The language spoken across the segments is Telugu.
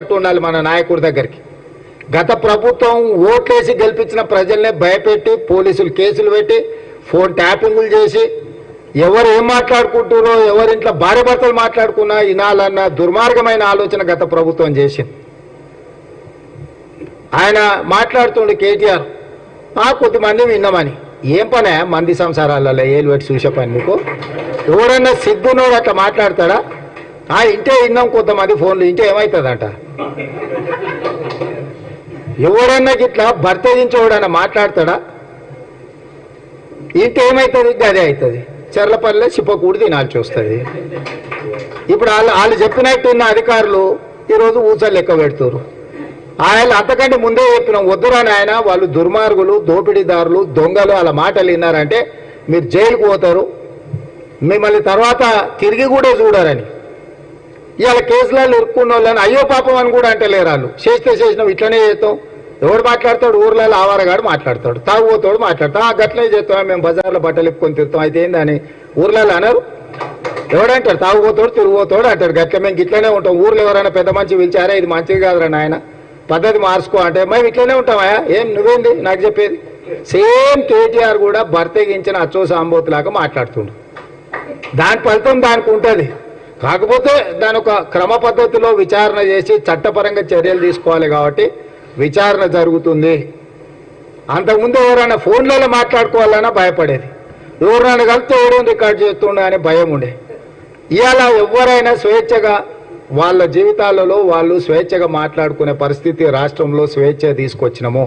ఉండాలి మన నాయకుడి దగ్గరికి. గత ప్రభుత్వం ఓట్లేసి గెలిపించిన ప్రజల్నే భయపెట్టి పోలీసులు కేసులు పెట్టి ఫోన్ ట్యాపింగులు చేసి ఎవరు ఏం మాట్లాడుకుంటారో ఎవరింట్లో భార్య భర్తలు మాట్లాడుకున్నా వినాలన్న దుర్మార్గమైన ఆలోచన గత ప్రభుత్వం చేసింది. ఆయన మాట్లాడుతుండే కేటీఆర్ కొద్దిమంది విన్నామని. ఏం పనే మంది సంసారాలలో ఏలు పెట్టి చూసే పని మీకు? ఎవడన్నా సిగ్గునోడు అట్లా మాట్లాడతాడా? ఇంటే విన్నాం కొంతమంది ఫోన్లు, ఇంటే ఏమవుతుందంట? ఎవడన్నా ఇట్లా భర్తేదించేవాడన్నా మాట్లాడతాడా? ఇంటే ఏమవుతుంది? అదే అవుతుంది. చెర్లపల్లిలో చిప్పకూడి తినాల్సి వస్తుంది. ఇప్పుడు వాళ్ళు చెప్పినట్టు ఉన్న అధికారులు ఈరోజు ఊసలు లెక్క పెడుతున్నారు. ఆయన అంతకంటే ముందే చెప్పినాం, వద్దురాని ఆయన వాళ్ళు దుర్మార్గులు, దోపిడీదారులు, దొంగలు, వాళ్ళ మాటలు విన్నారంటే మీరు జైలుకు పోతారు, మిమ్మల్ని తర్వాత తిరిగి కూడా చూడరని. ఇవాళ కేసులలో ఇరుక్కున్న వాళ్ళని అయ్యో పాపం అని కూడా అంటలేరు. వాళ్ళు చేసినాం ఇట్లనే చేస్తాం. ఎవడు మాట్లాడతాడు? ఊర్లలో ఆవారగాడు మాట్లాడతాడు, తాగుపోతాడు మాట్లాడతాం. గట్లనే చేస్తాం, మేము బజార్లో బట్టలు ఇప్పుకొని తిరుగుతాం. అయితే ఏందని ఊర్లలో అనరు? ఎవడంటాడు? తాగుపోతాడు తిరిగిపోతాడు అంటాడు. గట్ల మేము ఇట్లనే ఉంటాం. ఊర్లో ఎవరైనా పెద్ద మంచి పిలిచారా ఇది మంచిది కాదురా నాయన పద్ధతి మార్చుకో అంటే మేము ఇట్లనే ఉంటామా? ఏం నువ్వేంది నాకు చెప్పేది? సేమ్ కేటీఆర్ కూడా భర్తగించిన అచ్చో సాంబోతులాగా మాట్లాడుతుండు. దాని ఫలితం దానికి ఉంటుంది. కాకపోతే దాని ఒక క్రమ పద్ధతిలో విచారణ చేసి చట్టపరంగా చర్యలు తీసుకోవాలి కాబట్టి విచారణ జరుగుతుంది. అంతకుముందు ఎవరైనా ఫోన్లలో మాట్లాడుకోవాలన్నా భయపడేది. ఎవరైనా కలిస్తే ఎవడో రికార్డ్ చేస్తుండే అనే భయం ఉండే. ఇవాళ ఎవరైనా స్వేచ్ఛగా వాళ్ళ జీవితాలలో వాళ్ళు స్వేచ్ఛగా మాట్లాడుకునే పరిస్థితి రాష్ట్రంలో స్వేచ్ఛ తీసుకొచ్చినాము.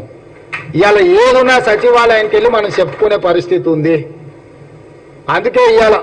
ఇవాళ ఏదున్నా సచివాలయానికి వెళ్ళి మనం చెప్పుకునే పరిస్థితి ఉంది. అందుకే ఇవాళ